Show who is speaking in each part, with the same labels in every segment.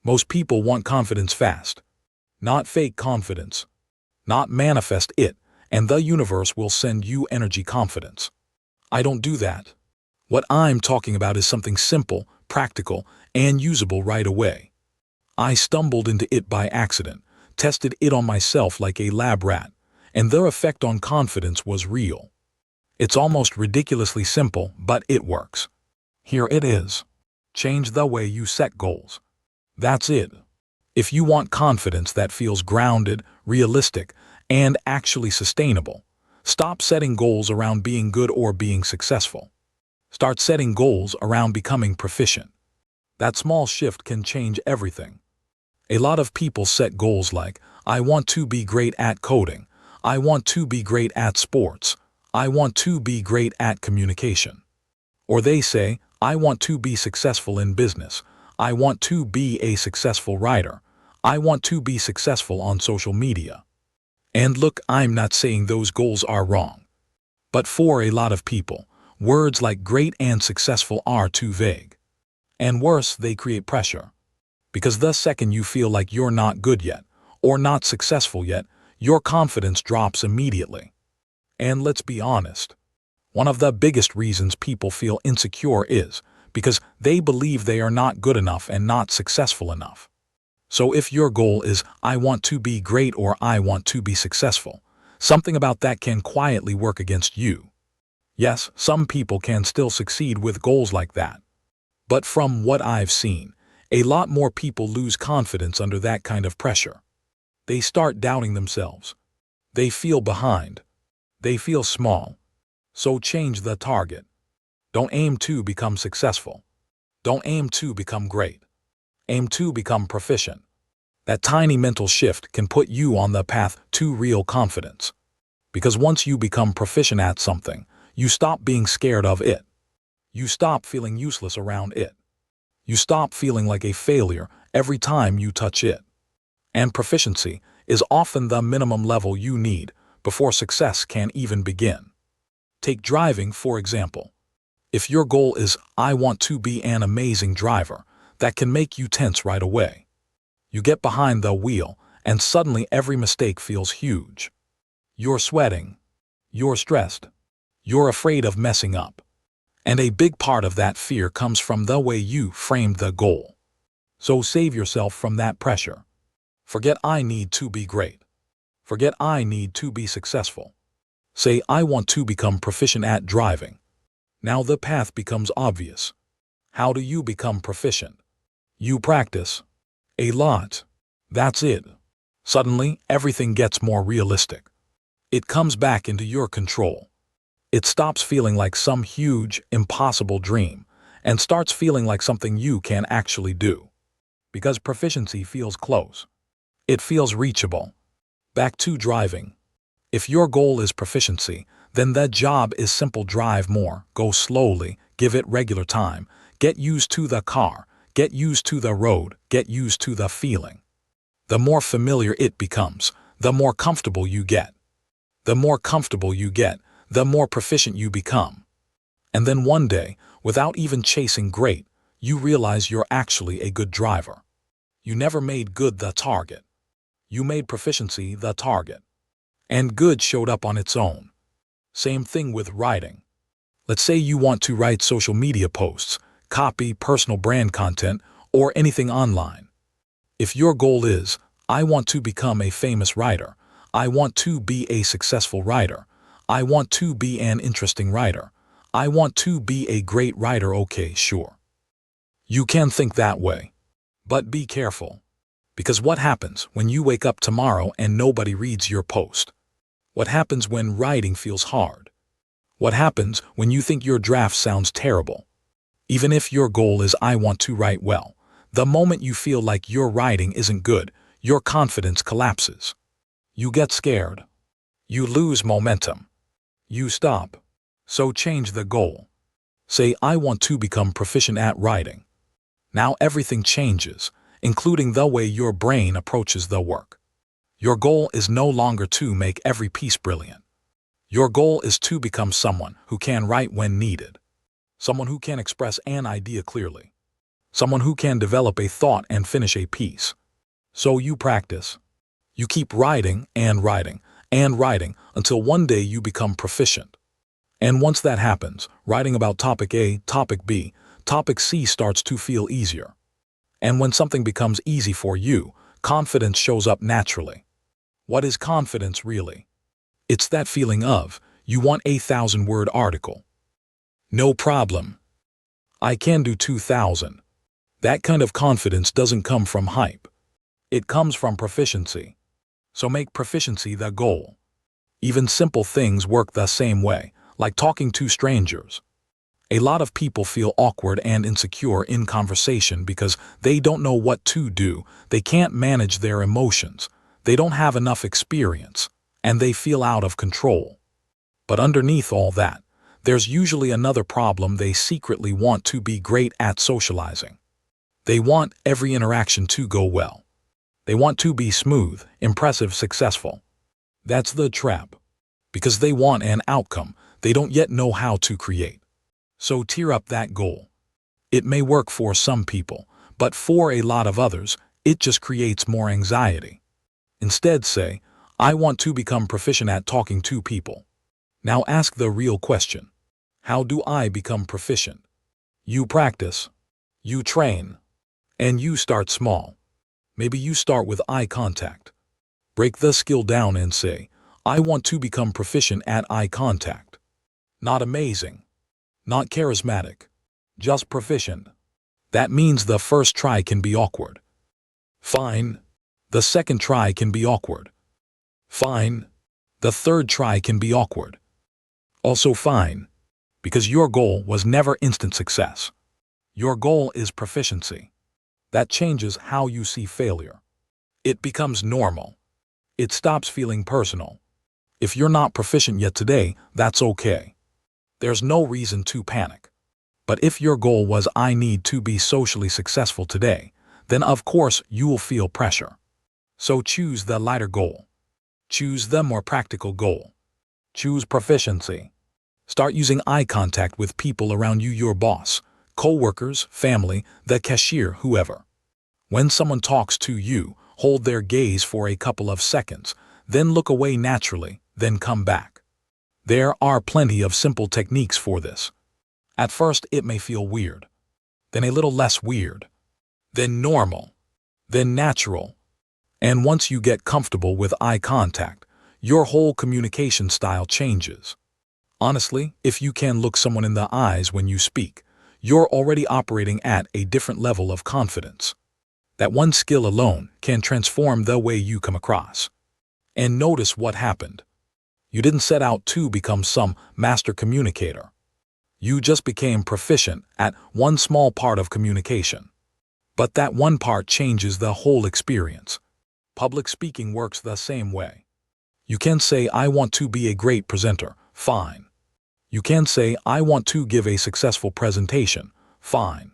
Speaker 1: Most people want confidence fast, not fake confidence, not manifest it, and the universe will send you energy confidence. I don't do that. What I'm talking about is something simple, practical, and usable right away. I stumbled into it by accident, tested it on myself like a lab rat, and their effect on confidence was real. It's almost ridiculously simple, but it works. Here it is. Change the way you set goals. That's it. If you want confidence that feels grounded, realistic, and actually sustainable, stop setting goals around being good or being successful. Start setting goals around becoming proficient. That small shift can change everything. A lot of people set goals like, I want to be great at coding, I want to be great at sports, I want to be great at communication. Or they say, I want to be successful in business, I want to be a successful writer, I want to be successful on social media. And look, I'm not saying those goals are wrong. But for a lot of people, words like great and successful are too vague. And worse, they create pressure. Because the second you feel like you're not good yet, or not successful yet, your confidence drops immediately. And let's be honest, one of the biggest reasons people feel insecure is because they believe they are not good enough and not successful enough. So if your goal is, I want to be great or I want to be successful, something about that can quietly work against you. Yes, some people can still succeed with goals like that. But from what I've seen, a lot more people lose confidence under that kind of pressure. They start doubting themselves. They feel behind. They feel small. So change the target. Don't aim to become successful. Don't aim to become great. Aim to become proficient. That tiny mental shift can put you on the path to real confidence. Because once you become proficient at something, you stop being scared of it. You stop feeling useless around it. You stop feeling like a failure every time you touch it. And proficiency is often the minimum level you need before success can even begin. Take driving, for example. If your goal is, I want to be an amazing driver, that can make you tense right away. You get behind the wheel, and suddenly every mistake feels huge. You're sweating. You're stressed. You're afraid of messing up. And a big part of that fear comes from the way you framed the goal. So save yourself from that pressure. Forget I need to be great. Forget I need to be successful. Say I want to become proficient at driving. Now the path becomes obvious. How do you become proficient? You practice. A lot. That's it. Suddenly, everything gets more realistic. It comes back into your control. It stops feeling like some huge, impossible dream and starts feeling like something you can actually do. Because proficiency feels close. It feels reachable. Back to driving. If your goal is proficiency, then the job is simple: drive more, go slowly, give it regular time, get used to the car, get used to the road, get used to the feeling. The more familiar it becomes, the more comfortable you get. The more comfortable you get, the more proficient you become. And then one day, without even chasing great, you realize you're actually a good driver. You never made good the target. You made proficiency the target. And good showed up on its own. Same thing with writing. Let's say you want to write social media posts, copy, personal brand content, or anything online. If your goal is, I want to become a famous writer, I want to be a successful writer, I want to be an interesting writer, I want to be a great writer, okay, sure. You can think that way. But be careful. Because what happens when you wake up tomorrow and nobody reads your post? What happens when writing feels hard? What happens when you think your draft sounds terrible? Even if your goal is, I want to write well, the moment you feel like your writing isn't good, your confidence collapses. You get scared. You lose momentum. You stop. So change the goal. Say, I want to become proficient at writing. Now everything changes, including the way your brain approaches the work. Your goal is no longer to make every piece brilliant. Your goal is to become someone who can write when needed. Someone who can express an idea clearly. someone who can develop a thought and finish a piece. So you practice. You keep writing and writing and writing until one day you become proficient. And once that happens, writing about topic A, topic B, topic C starts to feel easier. And when something becomes easy for you, confidence shows up naturally. What is confidence really? It's that feeling of, you want a 1,000-word article. No problem. I can do 2,000. That kind of confidence doesn't come from hype. It comes from proficiency. So make proficiency the goal. Even simple things work the same way, like talking to strangers. A lot of people feel awkward and insecure in conversation because they don't know what to do, they can't manage their emotions, they don't have enough experience, and they feel out of control. But underneath all that, there's usually another problem: they secretly want to be great at socializing. They want every interaction to go well. They want to be smooth, impressive, successful. That's the trap. Because they want an outcome they don't yet know how to create. So tear up that goal. It may work for some people, but for a lot of others, it just creates more anxiety. Instead say, I want to become proficient at talking to people. Now ask the real question. How do I become proficient? You practice. You train. And you start small. Maybe you start with eye contact. Break the skill down and say, I want to become proficient at eye contact. Not amazing. Not charismatic. Just proficient. That means the first try can be awkward. Fine. The second try can be awkward. Fine. The third try can be awkward. Also fine. Because your goal was never instant success. Your goal is proficiency. That changes how you see failure. It becomes normal. It stops feeling personal. If you're not proficient yet today, that's okay. There's no reason to panic. But if your goal was I need to be socially successful today, then of course you will feel pressure. So choose the lighter goal. Choose the more practical goal. Choose proficiency. Start using eye contact with people around you, your boss, co-workers, family, the cashier, whoever. When someone talks to you, hold their gaze for a couple of seconds, then look away naturally, then come back. There are plenty of simple techniques for this. At first it may feel weird, then a little less weird, then normal, then natural. And once you get comfortable with eye contact, your whole communication style changes. Honestly, if you can look someone in the eyes when you speak, you're already operating at a different level of confidence. That one skill alone can transform the way you come across. And notice what happened. You didn't set out to become some master communicator. You just became proficient at one small part of communication. But that one part changes the whole experience. Public speaking works the same way. You can say, I want to be a great presenter, fine. You can say, I want to give a successful presentation, fine.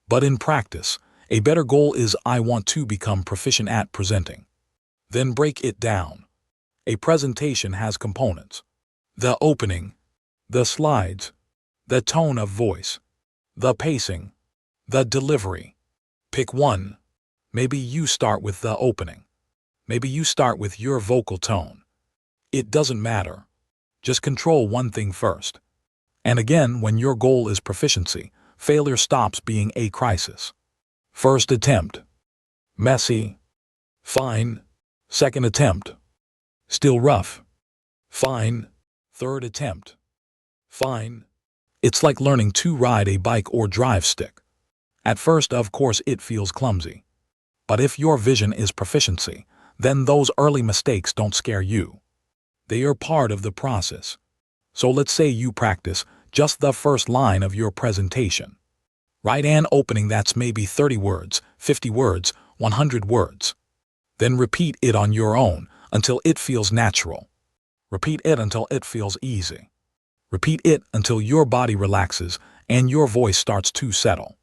Speaker 1: But in practice, a better goal is I want to become proficient at presenting. Then break it down. A presentation has components: the opening, the slides, the tone of voice, the pacing, the delivery. Pick one. Maybe you start with the opening. Maybe you start with your vocal tone. It doesn't matter. Just control one thing first. And again, when your goal is proficiency, failure stops being a crisis. First attempt. Messy. Fine. Second attempt. Still rough. Fine. Third attempt. Fine. It's like learning to ride a bike or drive stick. At first, of course, it feels clumsy. But if your vision is proficiency, then those early mistakes don't scare you. They are part of the process. So let's say you practice just the first line of your presentation. Write an opening that's maybe 30 words, 50 words, 100 words. Then repeat it on your own until it feels natural. Repeat it until it feels easy. Repeat it until your body relaxes and your voice starts to settle.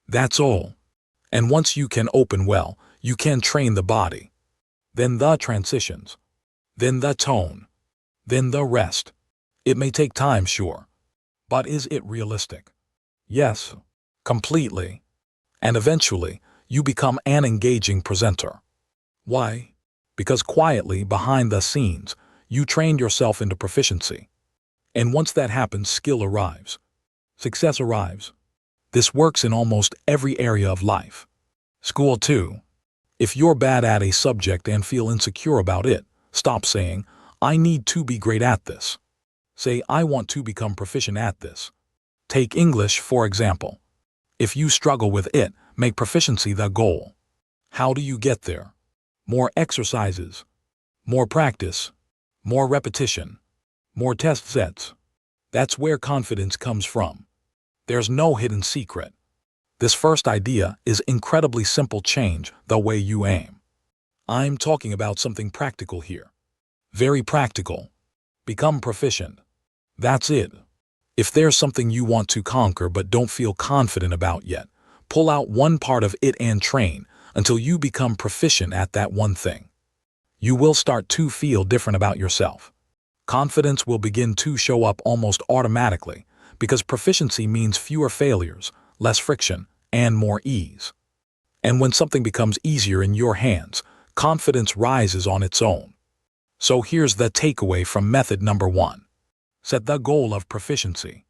Speaker 1: That's all. And once you can open well, you can train the body. Then the transitions. Then the tone. Then the rest. It may take time, sure. But is it realistic? Yes, completely. And eventually, you become an engaging presenter. Why? Because quietly, behind the scenes, you trained yourself into proficiency. And once that happens, skill arrives. Success arrives. This works in almost every area of life. School too. If you're bad at a subject and feel insecure about it, stop saying, "I need to be great at this." Say, "I want to become proficient at this." Take English, for example. If you struggle with it, make proficiency the goal. How do you get there? More exercises, more practice, more repetition, more test sets. That's where confidence comes from. There's no hidden secret. This first idea is incredibly simple: change the way you aim. I'm talking about something practical here. Very practical. Become proficient. That's it. If there's something you want to conquer but don't feel confident about yet, pull out one part of it and train until you become proficient at that one thing. You will start to feel different about yourself. Confidence will begin to show up almost automatically because proficiency means fewer failures, less friction, and more ease. And when something becomes easier in your hands, confidence rises on its own. So here's the takeaway from method number 1. Set the goal of proficiency.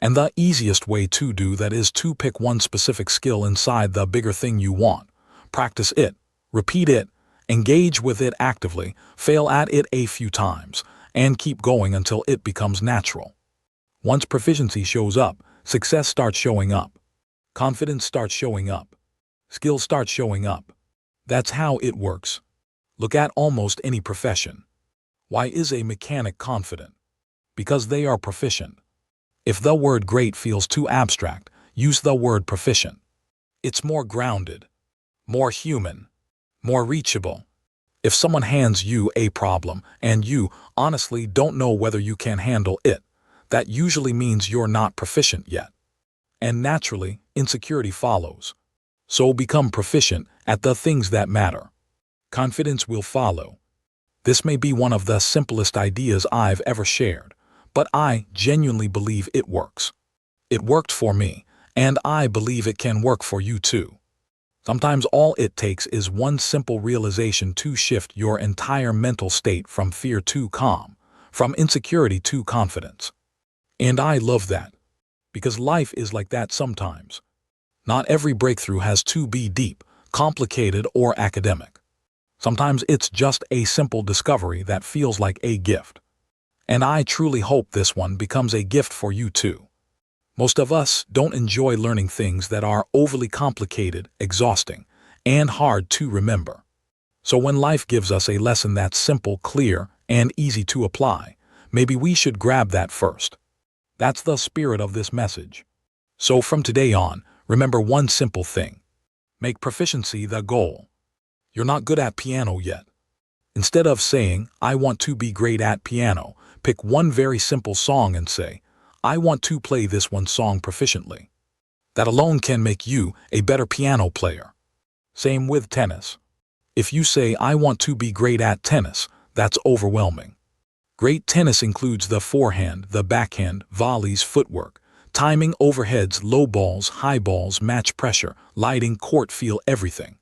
Speaker 1: And the easiest way to do that is to pick one specific skill inside the bigger thing you want. Practice it, repeat it, engage with it actively, fail at it a few times, and keep going until it becomes natural. Once proficiency shows up, success starts showing up. Confidence starts showing up. Skill starts showing up. That's how it works. Look at almost any profession. Why is a mechanic confident? Because they are proficient. If the word great feels too abstract, use the word proficient. It's more grounded, more human, more reachable. If someone hands you a problem and you honestly don't know whether you can handle it, that usually means you're not proficient yet. And naturally, insecurity follows. So become proficient at the things that matter. Confidence will follow. This may be one of the simplest ideas I've ever shared, but I genuinely believe it works. It worked for me, and I believe it can work for you too. Sometimes all it takes is one simple realization to shift your entire mental state from fear to calm, from insecurity to confidence. And I love that, because life is like that sometimes. Not every breakthrough has to be deep, complicated, or academic. Sometimes it's just a simple discovery that feels like a gift. And I truly hope this one becomes a gift for you too. Most of us don't enjoy learning things that are overly complicated, exhausting, and hard to remember. So when life gives us a lesson that's simple, clear, and easy to apply, maybe we should grab that first. That's the spirit of this message. So from today on, remember one simple thing. Make proficiency the goal. You're not good at piano yet. Instead of saying, "I want to be great at piano," pick one very simple song and say, "I want to play this one song proficiently." That alone can make you a better piano player. Same with tennis. If you say, "I want to be great at tennis," that's overwhelming. Great tennis includes the forehand, the backhand, volleys, footwork, timing, overheads, low balls, high balls, match pressure, lighting, court feel, everything.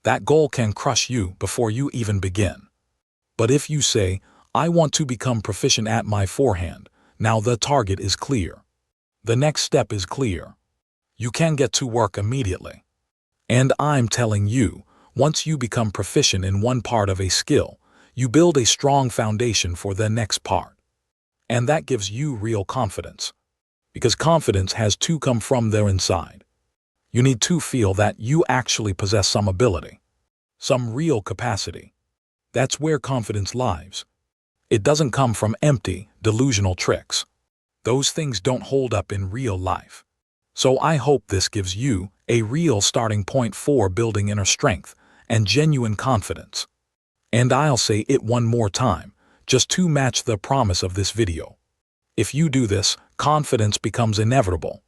Speaker 1: That goal can crush you before you even begin. But if you say, "I want to become proficient at my forehand," now the target is clear. The next step is clear. You can get to work immediately. And I'm telling you, once you become proficient in one part of a skill, you build a strong foundation for the next part. And that gives you real confidence. Because confidence has to come from the inside. You need to feel that you actually possess some ability, some real capacity. That's where confidence lies. It doesn't come from empty, delusional tricks. Those things don't hold up in real life. So I hope this gives you a real starting point for building inner strength and genuine confidence. And I'll say it one more time, just to match the promise of this video. If you do this, confidence becomes inevitable.